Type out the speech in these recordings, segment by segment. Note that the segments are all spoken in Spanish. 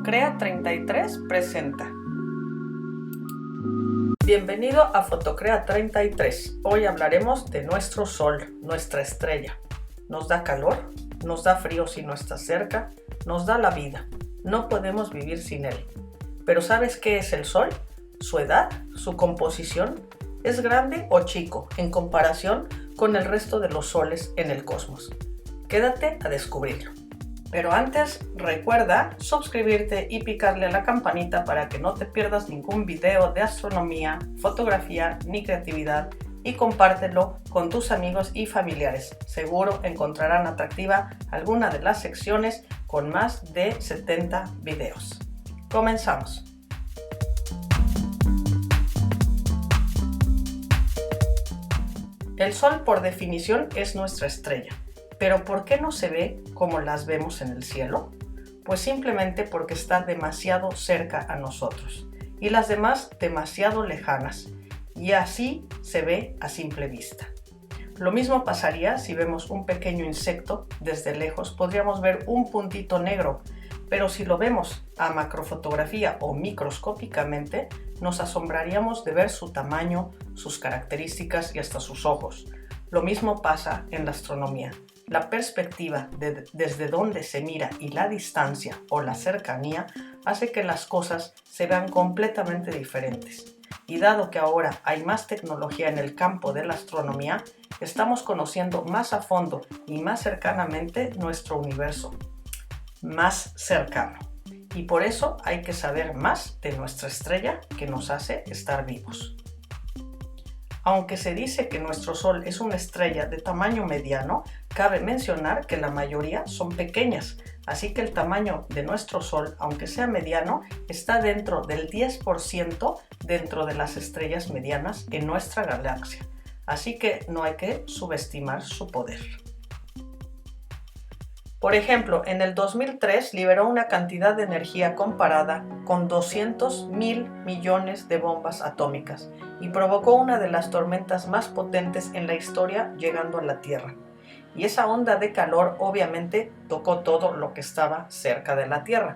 Fotocrea 33 presenta. Bienvenido a Fotocrea 33. Hoy hablaremos de nuestro Sol, nuestra estrella. ¿Nos da calor? ¿Nos da frío si no está cerca? Nos da la vida. No podemos vivir sin él. Pero ¿sabes qué es el Sol? Su edad, su composición. ¿Es grande o chico en comparación con el resto de los soles en el cosmos? Quédate a descubrirlo. Pero antes, recuerda suscribirte y picarle a la campanita para que no te pierdas ningún video de astronomía, fotografía ni creatividad, y compártelo con tus amigos y familiares. Seguro encontrarán atractiva alguna de las secciones con más de 70 videos. Comenzamos. El Sol, por definición, es nuestra estrella. ¿Pero por qué no se ve como las vemos en el cielo? Pues simplemente porque está demasiado cerca a nosotros y las demás demasiado lejanas, y así se ve a simple vista. Lo mismo pasaría si vemos un pequeño insecto desde lejos. Podríamos ver un puntito negro, pero si lo vemos a macrofotografía o microscópicamente, nos asombraríamos de ver su tamaño, sus características y hasta sus ojos. Lo mismo pasa en la astronomía. La perspectiva desde donde se mira y la distancia o la cercanía hace que las cosas se vean completamente diferentes. Y dado que ahora hay más tecnología en el campo de la astronomía, estamos conociendo más a fondo y más cercanamente nuestro universo, más cercano. Y por eso hay que saber más de nuestra estrella que nos hace estar vivos. Aunque se dice que nuestro Sol es una estrella de tamaño mediano, cabe mencionar que la mayoría son pequeñas, así que el tamaño de nuestro Sol, aunque sea mediano, está dentro del 10% dentro de las estrellas medianas en nuestra galaxia, así que no hay que subestimar su poder. Por ejemplo, en el 2003 liberó una cantidad de energía comparada con 200.000 millones de bombas atómicas y provocó una de las tormentas más potentes en la historia llegando a la Tierra. Y esa onda de calor obviamente tocó todo lo que estaba cerca de la Tierra.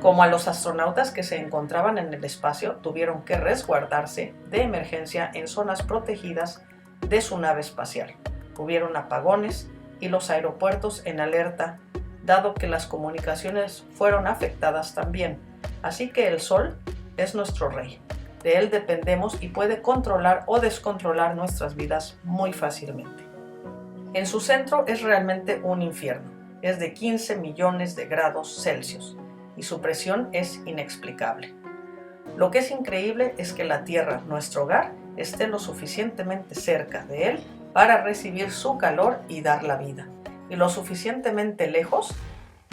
Como a los astronautas que se encontraban en el espacio tuvieron que resguardarse de emergencia en zonas protegidas de su nave espacial. Hubieron apagones y los aeropuertos en alerta, dado que las comunicaciones fueron afectadas también. Así que el Sol es nuestro rey. De él dependemos y puede controlar o descontrolar nuestras vidas muy fácilmente. En su centro es realmente un infierno. Es de 15 millones de grados Celsius y su presión es inexplicable. Lo que es increíble es que la Tierra, nuestro hogar, esté lo suficientemente cerca de él para recibir su calor y dar la vida, y lo suficientemente lejos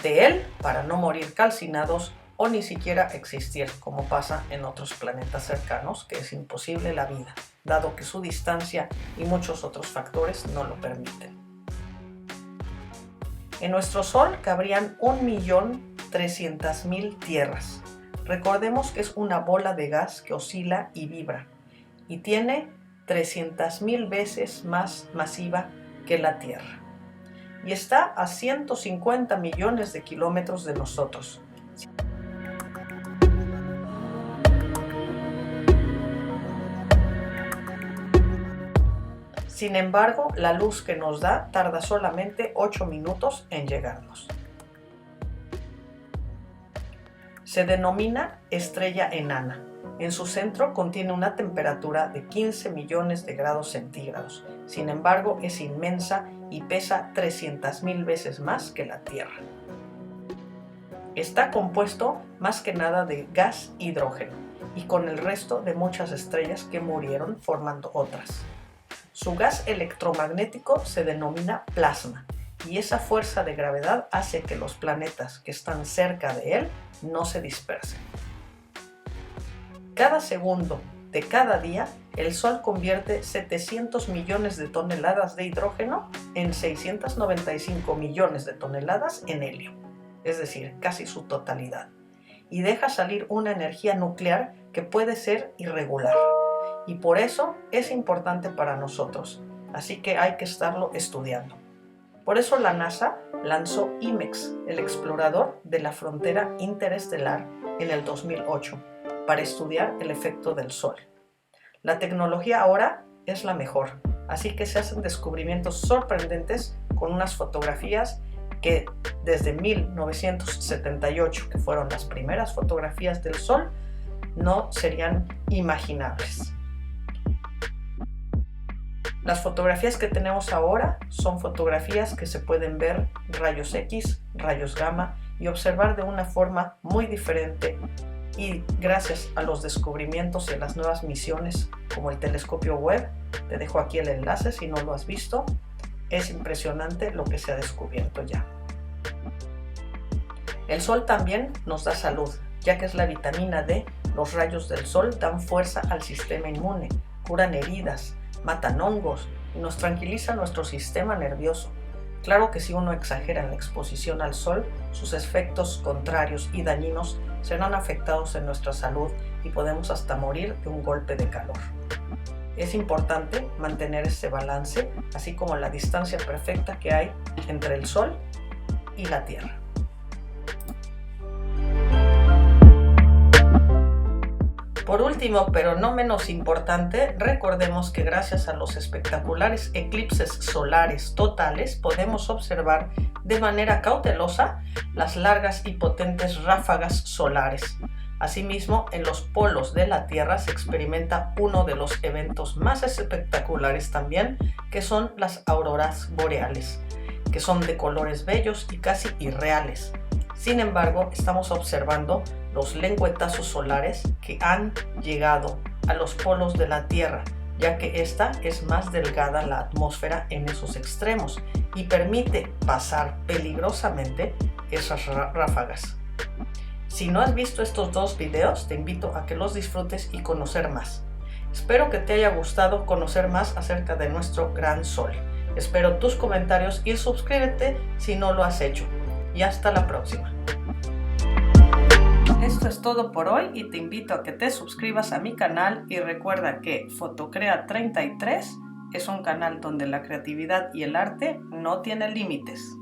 de él para no morir calcinados o ni siquiera existir, como pasa en otros planetas cercanos, que es imposible la vida, dado que su distancia y muchos otros factores no lo permiten. En nuestro Sol cabrían 1.300.000 tierras. Recordemos que es una bola de gas que oscila y vibra, y tiene 300.000 veces más masiva que la Tierra. Y está a 150 millones de kilómetros de nosotros. Sin embargo, la luz que nos da tarda solamente 8 minutos en llegarnos. Se denomina estrella enana. En su centro contiene una temperatura de 15 millones de grados centígrados. Sin embargo, es inmensa y pesa 300.000 veces más que la Tierra. Está compuesto más que nada de gas hidrógeno y con el resto de muchas estrellas que murieron formando otras. Su gas electromagnético se denomina plasma y esa fuerza de gravedad hace que los planetas que están cerca de él no se dispersen. Cada segundo de cada día, el Sol convierte 700 millones de toneladas de hidrógeno en 695 millones de toneladas en helio, es decir, casi su totalidad, y deja salir una energía nuclear que puede ser irregular, y por eso es importante para nosotros, así que hay que estarlo estudiando. Por eso la NASA lanzó IMEX, el explorador de la frontera interestelar, en el 2008, para estudiar el efecto del Sol. La tecnología ahora es la mejor, así que se hacen descubrimientos sorprendentes con unas fotografías que desde 1978, que fueron las primeras fotografías del Sol, no serían imaginables. Las fotografías que tenemos ahora son fotografías que se pueden ver rayos X, rayos gamma y observar de una forma muy diferente, y gracias a los descubrimientos y a las nuevas misiones como el telescopio Webb, te dejo aquí el enlace si no lo has visto, es impresionante lo que se ha descubierto ya. El Sol también nos da salud, ya que es la vitamina D. Los rayos del Sol dan fuerza al sistema inmune, curan heridas, matan hongos y nos tranquiliza nuestro sistema nervioso. Claro que si uno exagera en la exposición al Sol, sus efectos contrarios y dañinos serán afectados en nuestra salud y podemos hasta morir de un golpe de calor. Es importante mantener ese balance, así como la distancia perfecta que hay entre el Sol y la Tierra. Por último, pero no menos importante, recordemos que gracias a los espectaculares eclipses solares totales podemos observar de manera cautelosa las largas y potentes ráfagas solares. Asimismo, en los polos de la Tierra se experimenta uno de los eventos más espectaculares también, que son las auroras boreales, que son de colores bellos y casi irreales. Sin embargo, estamos observando los lengüetazos solares que han llegado a los polos de la Tierra, ya que esta es más delgada la atmósfera en esos extremos y permite pasar peligrosamente esas ráfagas. Si no has visto estos dos videos, te invito a que los disfrutes y conocer más. Espero que te haya gustado conocer más acerca de nuestro gran Sol. Espero tus comentarios y suscríbete si no lo has hecho. Y hasta la próxima. Esto es todo por hoy y te invito a que te suscribas a mi canal y recuerda que Fotocrea 33 es un canal donde la creatividad y el arte no tienen límites.